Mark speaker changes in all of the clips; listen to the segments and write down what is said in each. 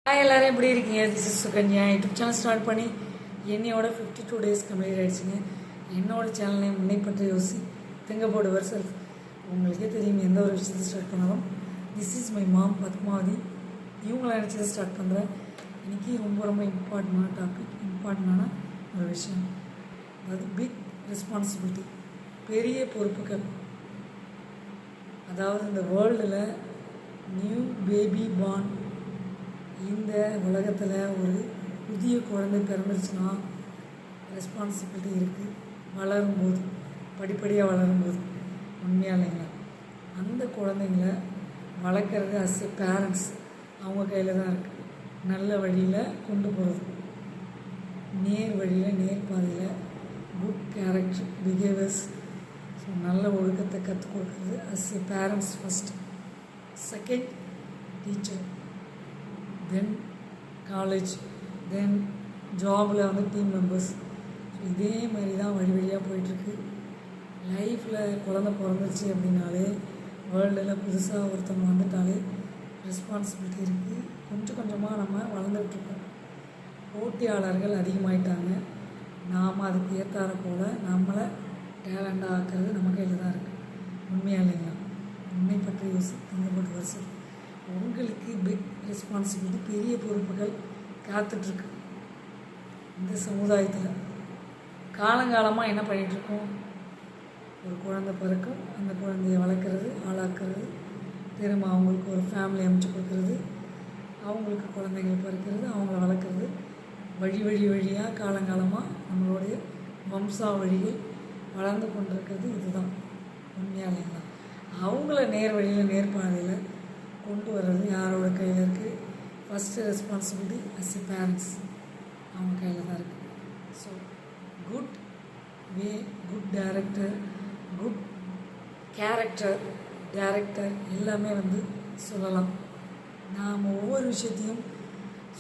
Speaker 1: Hi எல்லோரும் எப்படி இருக்கீங்க? This is Sukanya. YouTube channel start பண்ணி என்னையோட 52 டேஸ் கம்ப்ளீட் ஆகிடுச்சிங்க. என்னோட சேனலை முன்னை பற்றி யோசி திங்க் அபவுட் யுவர் செல்ஃப். உங்களுக்கே தெரியும், எந்த ஒரு விஷயத்தை ஸ்டார்ட் பண்ணாலும் this is my mom Padmavathi இவங்கள நினச்சதை ஸ்டார்ட் பண்ணுறேன். இன்றைக்கி ரொம்ப ரொம்ப இம்பார்ட்டண்டான டாபிக், இம்பார்ட்டண்டான ஒரு விஷயம். அதாவது பிக் ரெஸ்பான்சிபிலிட்டி, பெரிய பொறுப்புகள். அதாவது இந்த வேர்ல்டில் நியூ பேபி பார்ன், இந்த உலகத்தில் ஒரு புதிய குழந்தை பிறந்துருச்சுன்னா ரெஸ்பான்சிபிலிட்டி இருக்குது. வளரும்போது, படிப்படியாக வளரும்போது, உண்மையாக இல்லைங்களா? அந்த குழந்தைங்கள வளர்க்குறது அஸ் எ பேரண்ட்ஸ் அவங்க கையில் தான் இருக்குது. நல்ல வழியில் கொண்டு போகிறது, நேர் வழியில், நேர் பாதையில், குட் கேரக்டர், பிஹேவியர்ஸ், ஸோ நல்ல ஒழுக்கத்தை கற்றுக் கொடுக்குறது as a parents first. Second teacher, then college, then ஜாபில் வந்து டீம் மெம்பர்ஸ். ஸோ இதே மாதிரி தான் வழி வழியாக போயிட்டுருக்கு. லைஃப்பில் குழந்த பிறந்துச்சு அப்படின்னாலே, வேர்ல்டில் புதுசாக ஒருத்தவங்க வந்துட்டாலே ரெஸ்பான்சிபிலிட்டி இருக்குது. கொஞ்சம் கொஞ்சமாக நம்ம வளர்ந்துட்டுருக்கோம். போட்டியாளர்கள் அதிகமாகிட்டாங்க. நாம் அதுக்கு ஏற்றாற போல் நம்மளை டேலண்டாக ஆக்கிறது நம்ம கையில் தான் இருக்குது. உண்மையாக இல்லைங்களா? உண்மை பற்றி யோசிங்க போட்டு வருஷம். உங்களுக்கு பிக் ரெஸ்பான்சிபிலிட்டி, பெரிய பொறுப்புகள் காத்துட்ருக்கு. இந்த சமுதாயத்தில் காலங்காலமாக என்ன பண்ணிகிட்ருக்கோம்? ஒரு குழந்தை பிறக்கும், அந்த குழந்தைய வளர்க்குறது, ஆளாக்குறது, திரும்ப அவங்களுக்கு ஒரு ஃபேமிலி அமைச்சு கொடுக்குறது, அவங்களுக்கு குழந்தைகள் பிறக்கிறது, அவங்கள வளர்க்குறது, வழி வழியாக காலங்காலமாக நம்மளுடைய வம்சாவழிகள் வளர்ந்து கொண்டிருக்கிறது. இதுதான் உண்மையாக இல்லைங்களா? அவங்கள நேர் வழியில், நேர்பாதையில் கொண்டு வர்றது யாரோட கையில் இருக்குது? First responsibility as a parents அவங்க கையில் தான் இருக்குது. So good way, good director, good character, director எல்லாமே வந்து சொல்லலாம். நாம் ஒவ்வொரு விஷயத்தையும்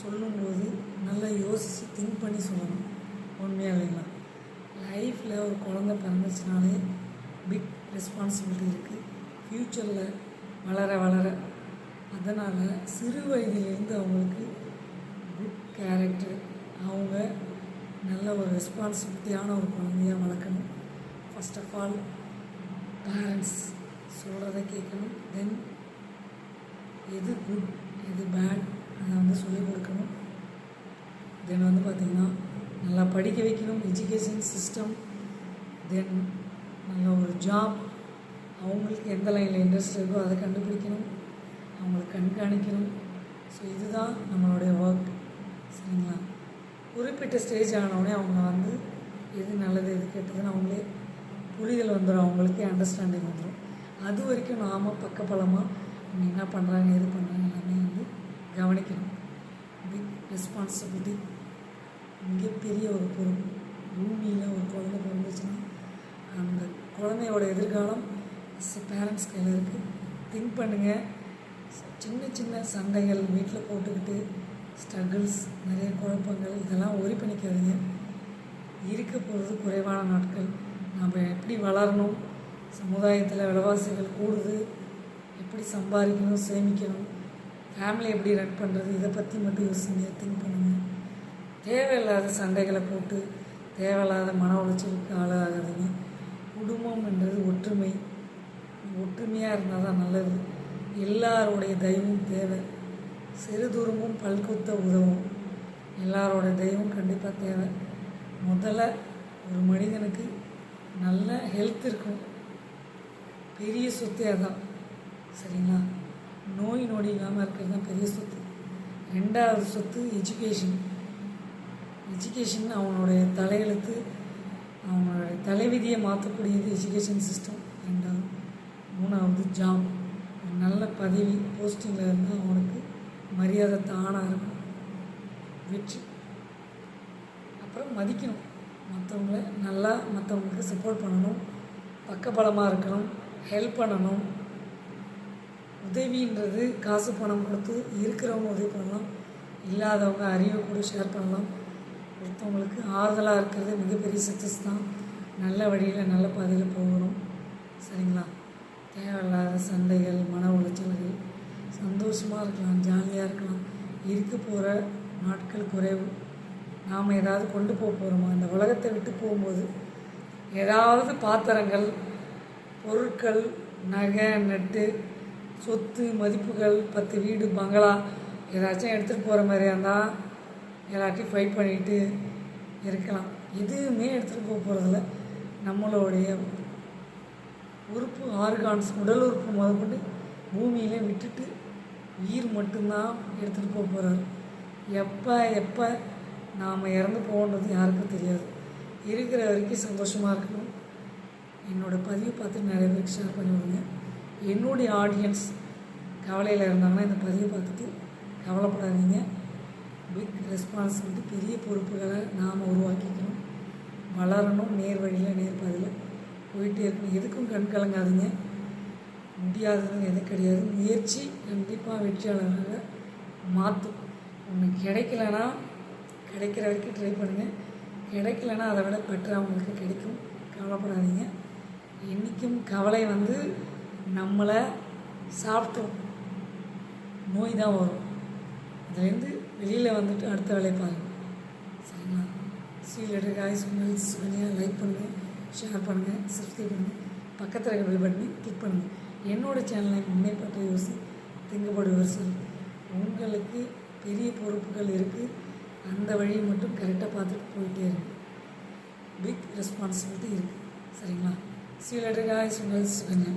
Speaker 1: சொல்லும்போது நல்லா யோசித்து திங்க் பண்ணி சொல்லணும். உண்மையாக இல்லைங்களா? லைஃப்பில் ஒரு குழந்தை பிறந்துச்சுனாலே பிக் ரெஸ்பான்சிபிலிட்டி இருக்குது ஃப்யூச்சரில் வளர வளர. அதனால் சிறு வயதிலேருந்து அவங்களுக்கு குட் கேரக்டர், அவங்க நல்ல ஒரு ரெஸ்பான்சிபிலிட்டியான ஒரு குழந்தையாக வளர்க்கணும். ஃபஸ்ட் ஆஃப் ஆல் பேரண்ட்ஸ் சொல்கிறத கேட்கணும். தென் எது குட், எது பேட் அதை வந்து சொல்லிக் கொடுக்கணும். தென் வந்து பார்த்திங்கன்னா நல்லா படிக்க வைக்கணும், எஜுகேஷன் சிஸ்டம். தென் நல்ல ஒரு ஜாப், அவங்களுக்கு எந்த லைனில் இன்ட்ரெஸ்ட் இருக்கோ அதை கண்டுபிடிக்கணும், அவங்களுக்கு கண்காணிக்கணும். ஸோ இதுதான் நம்மளுடைய ஒர்க், சரிங்களா? குறிப்பிட்ட ஸ்டேஜ் ஆனவுடனே அவங்க வந்து எது நல்லது எது கெட்டதுன்னு அவங்களே புரிதல் வந்துடும், அவங்களுக்கே அண்டர்ஸ்டாண்டிங் வந்துடும். அது வரைக்கும் நாம் பக்கப்பலமாக அவங்க என்ன பண்ணுறாங்க, எது பண்ணுறாங்க எல்லாமே வந்து கவனிக்கணும். பிக் ரெஸ்பான்சிபிலிட்டி, மிகப்பெரிய ஒரு பொறுப்பு. பூமியில் ஒரு குழந்தை பிறந்துச்சுன்னா அந்த குழந்தையோட எதிர்காலம் பேரண்ட்ஸ் கையில் இருக்குது. திங்க் பண்ணுங்கள். சின்ன சின்ன சண்டைகள் வீட்டில் போட்டுக்கிட்டு, ஸ்ட்ரகிள்ஸ், நிறைய குழப்பங்கள், இதெல்லாம் ஒரி பண்ணிக்காதீங்க. இருக்க போகிறது குறைவான நாட்கள். நம்ம எப்படி வளரணும், சமுதாயத்தில் விலைவாசிகள் கூடுது, எப்படி சம்பாதிக்கணும், சேமிக்கணும், ஃபேமிலி எப்படி ரன் பண்ணுறது, இதை பற்றி மட்டும் யோசிங்க, திங்க் பண்ணுங்கள். தேவையில்லாத சண்டைகளை போட்டு தேவையில்லாத மன உளைச்சலுக்கு ஆளாகாதீங்க. குடும்பம் என்றது ஒற்றுமை, ஒற்றுமையாக இருந்தால் தான் நல்லது. எல்லாருடைய தெய்வம் தேவை. சிறு தூரமும் பல்குத்த உதவும். எல்லாரோட தெய்வம் கண்டிப்பாக தேவை. முதல்ல ஒரு மனிதனுக்கு நல்ல ஹெல்த் இருக்கும், பெரிய சொத்து அதான், சரிங்களா? நோய் நொடி இல்லாமல் இருக்கிறது தான் பெரிய சொத்து. ரெண்டாவது சொத்து எஜுகேஷன். எஜுகேஷன் அவனுடைய தலையெழுத்து, அவனுடைய தலைவிதியை மாற்றக்கூடியது எஜுகேஷன் சிஸ்டம். ரெண்டாவது. மூணாவது ஜாப், ஒரு நல்ல பதவி போஸ்டிங்கில் இருந்தால் அவனுக்கு மரியாதை தானாக இருக்கும், வெற்றி. அப்புறம் மதிக்கணும் மற்றவங்கள, நல்லா மற்றவங்களுக்கு சப்போர்ட் பண்ணணும், பக்கபலமாக இருக்கணும், ஹெல்ப் பண்ணணும். உதவின்றது காசு பணம் கொடுத்து இருக்கிறவங்க உதவி பண்ணலாம், இல்லாதவங்க அறிவை கூட ஷேர் பண்ணலாம். ஒருத்தவங்களுக்கு ஆறுதலாக இருக்கிறது மிகப்பெரிய சக்ஸஸ் தான். நல்ல வழியில் நல்ல பாதையில் போகணும், சரிங்களா? தேவையில்லாத சண்டைகள், மன உளைச்சல்கள், சந்தோஷமாக இருக்கலாம், ஜாலியாக இருக்கலாம், இருக்க போகிற நாட்கள் குறைவு. நாம் ஏதாவது கொண்டு போக போகிறோமா? இந்த உலகத்தை விட்டு போகும்போது ஏதாவது பாத்திரங்கள், பொருட்கள், நகை நட்டு, சொத்து மதிப்புகள், 10 வீடு பங்களா ஏதாச்சும் எடுத்துகிட்டு போகிற மாதிரியா இருந்தால் எல்லாத்தையும் ஃபைட் பண்ணிட்டு இருக்கலாம். எதுவுமே எடுத்துகிட்டு போக போகிறதில்ல. நம்மளுடைய உறுப்பு ஆர்கான்ஸ், உடல் உறுப்பு முதற்கொண்டு பூமியிலே விட்டுட்டு உயிர் மட்டும்தான் எடுத்துகிட்டு போக போகிறாரு. எப்போ நாம் இறந்து போகன்றது யாருக்கும் தெரியாது. இருக்கிற வரைக்கும் சந்தோஷமாக இருக்கணும். என்னோடய பதிவு பார்த்து நிறைய பேருக்கு ஷேர் பண்ணி விடுங்க. என்னுடைய ஆடியன்ஸ் கவலையில் இருந்தாங்கன்னா இந்த பதிவை பார்த்துட்டு கவலைப்படாதீங்க. பிக் ரெஸ்பான்சிபிலிட்டி, பெரிய பொறுப்புகளை நாம் உருவாக்கிக்கணும். வளரணும், நேர் வழியில் நேர் பாதையில் போயிட்டே இருக்கணும். எதுக்கும் கண் கலங்காதீங்க. முடியாததுன்னு எதுவும் கிடையாது. முயற்சி கண்டிப்பாக வெற்றியாளராக மாற்றும். ஒன்று கிடைக்கலனா கிடைக்கிற வரைக்கும் ட்ரை பண்ணுங்கள். கிடைக்கலனா அதை விட பெட்டராக உங்களுக்கு கிடைக்கும். கவலைப்படாதீங்க. என்றைக்கும் கவலை நம்மளை சாப்பிட்டோம் நோய் தான் வரும். அதுலேருந்து வெளியில் அடுத்த வேலையை பாருங்கள். சரிங்களா? ஸ்ரீலெட்டர் காய்ஸ் உங்கள் சுகன்யா லைக் பண்ணுங்கள், ஷேர் பண்ணுங்கள், சப்ஸ்கிரைப் பண்ணுங்கள், பக்கத்தில் இருக்க பெல் பட்டனை கிளிக் பண்ணுங்கள். என்னோடய சேனலை முன்னே பற்றி யோசி திங்கப்படு வருஷம். உங்களுக்கு பெரிய பொறுப்புகள் இருக்குது. அந்த வழியை மட்டும் கரெக்டாக பார்த்துட்டு போயிட்டே இருக்கு. பிக் ரெஸ்பான்சிபிலிட்டி இருக்குது. சரிங்களா? ஸ்ரீலெட்டர் காய்ஸ் உங்கள் சுகன்யா.